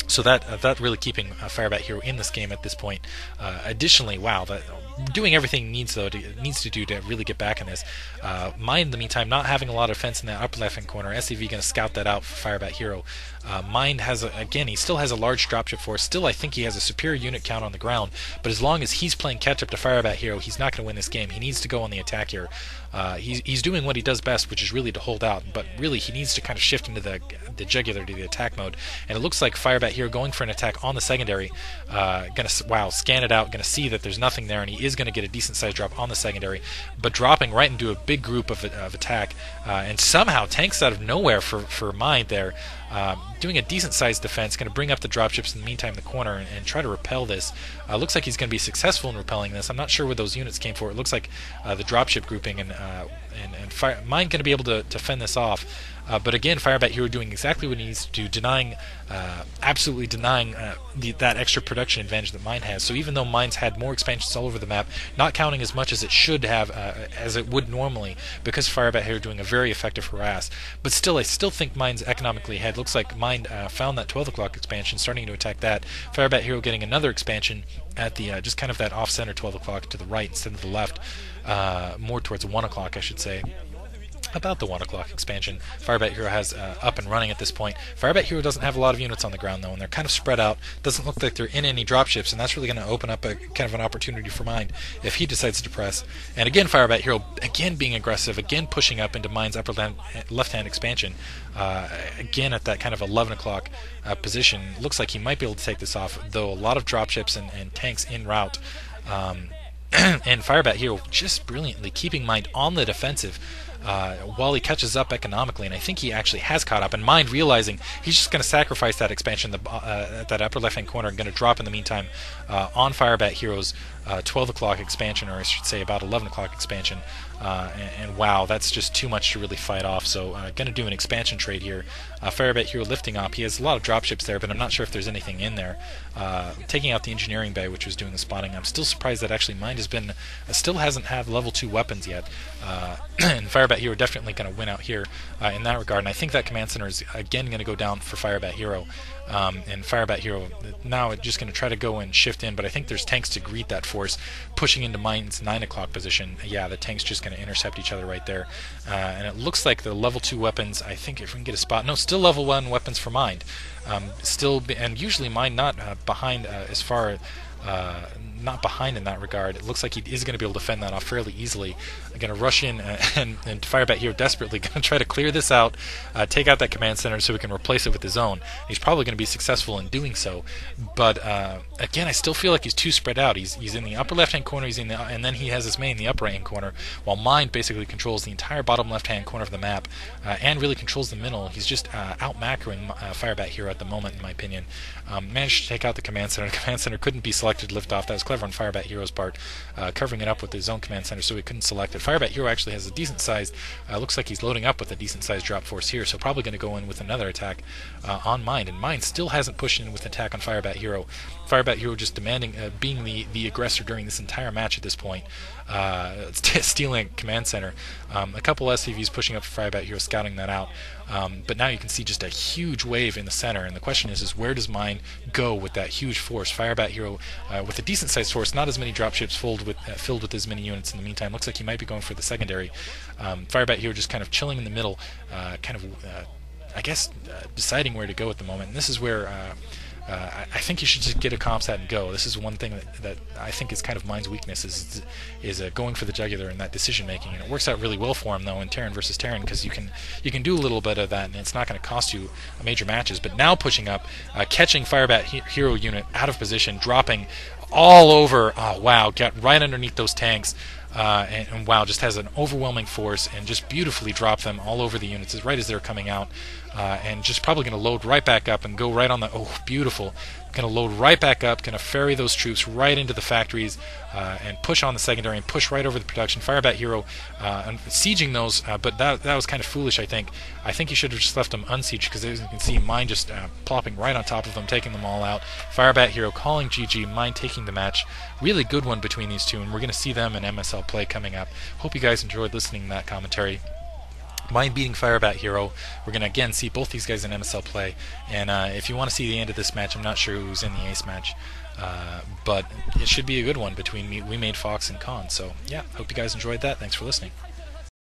So that really keeping FireBatHero in this game at this point. Additionally, wow, that doing everything needs to do to really get back in this. Mine, in the meantime, not having a lot of defense in that upper left hand corner. SCV going to scout that out for FireBatHero. Mine has again, he still has a large dropship force. Still, I think he has a superior unit count on the ground. But as long as he's playing catch up to FireBatHero, he's not going to win this game. He needs to go on the attack here. He's doing what he does best, which is really to hold out. But really, he needs to kind of shift into the jugular to the attack mode. And it looks like FireBatHero going for an attack on the secondary. Gonna scan it out. Gonna see that there's nothing there, and he is gonna get a decent sized drop on the secondary, but dropping right into a big group of attack, and somehow tanks out of nowhere for Mind there. Doing a decent sized defense, going to bring up the dropships in the meantime in the corner and try to repel this. Looks like he's going to be successful in repelling this. I'm not sure where those units came for. It looks like the dropship grouping and Mind going to be able to fend this off. But again, FireBatHero doing exactly what he needs to do, absolutely denying that extra production advantage that Mine has. So even though Mine's had more expansions all over the map, not counting as much as it should have, as it would normally, because FireBatHero doing a very effective harass. But still, I still think Mine's economically ahead. Looks like Mine found that 12 o'clock expansion, starting to attack that. FireBatHero getting another expansion at the just kind of that off-center 12 o'clock to the right instead of the left, more towards 1 o'clock, I should say. About the 1 o'clock expansion FireBatHero has up and running at this point. FireBatHero doesn't have a lot of units on the ground though, and they're kind of spread out. Doesn't look like they're in any dropships, and that's really going to open up a kind of an opportunity for Mind if he decides to press. And again, FireBatHero again being aggressive, again pushing up into Mind's upper left-hand expansion. Again at that kind of 11 o'clock position. Looks like he might be able to take this off, though a lot of dropships and tanks en route. And FireBatHero just brilliantly keeping Mind on the defensive while he catches up economically, and I think he actually has caught up. And Mind realizing he's just going to sacrifice that expansion at that upper left-hand corner and going to drop in the meantime on FireBatHero's 12 o'clock expansion, or I should say about 11 o'clock expansion. And wow, that's just too much to really fight off. So going to do an expansion trade here. FireBatHero lifting up. He has a lot of dropships there, but I'm not sure if there's anything in there. Taking out the engineering bay, which was doing the spotting. I'm still surprised that actually Mind has been still hasn't had level 2 weapons yet. And FireBatHero definitely going to win out here in that regard. And I think that command center is again going to go down for FireBatHero. And FireBatHero now just going to try to go and shift in, but I think there's tanks to greet that force pushing into Mind's 9 o'clock position. Yeah, the tank's just going to intercept each other right there. And it looks like the level 2 weapons, I think if we can get a spot, no, still level 1 weapons for Mind. And usually Mind not behind as far not behind in that regard. It looks like he is going to be able to fend that off fairly easily. I'm going to rush in and FireBatHero desperately going to try to clear this out, take out that command center so we can replace it with his own. He's probably going to be successful in doing so, but again, I still feel like he's too spread out. He's in the upper left-hand corner, and then he has his main in the upper right-hand corner, while Mind basically controls the entire bottom left-hand corner of the map and really controls the middle. He's just out-macroing FireBatHero at the moment, in my opinion. Managed to take out the command center. The command center couldn't be selected to lift off. That was clever on FireBatHero's part, covering it up with his own command center so he couldn't select it. FireBatHero actually has a decent sized, looks like he's loading up with a decent sized drop force here, so probably going to go in with another attack on Mind, and Mind still hasn't pushed in with an attack on FireBatHero. FireBatHero just demanding, being the aggressor during this entire match at this point, stealing a command center. A couple SCVs pushing up for FireBatHero, scouting that out. But now you can see just a huge wave in the center, and the question is where does Mind go with that huge force? FireBatHero with a decent sized force, not as many dropships filled with as many units in the meantime. Looks like he might be going for the secondary. FireBatHero just kind of chilling in the middle, I guess deciding where to go at the moment. And this is where I think you should just get a comp set and go. This is one thing that I think is kind of Mind's weakness, is going for the jugular and that decision making, and it works out really well for him though in Terran versus Terran, because you can do a little bit of that and it's not going to cost you major matches. But now pushing up, catching FireBatHero unit out of position, dropping all over. Oh wow, got right underneath those tanks. And wow, just has an overwhelming force and just beautifully drop them all over the units right as they're coming out, and just probably going to load right back up and go right on the, oh beautiful, going to load right back up, going to ferry those troops right into the factories and push on the secondary and push right over the production. FireBatHero and sieging those, but that was kind of foolish. I think he should have just left them unsieged, because as you can see, Mind just plopping right on top of them, taking them all out. FireBatHero calling GG, Mind taking the match. Really good one between these two, and we're going to see them in MSL play coming up. Hope you guys enjoyed listening to that commentary. Mind beating FireBatHero. We're going to again see both these guys in MSL play. And if you want to see the end of this match, I'm not sure who's in the ace match. But it should be a good one between WemadFox and Khan. So yeah, hope you guys enjoyed that. Thanks for listening.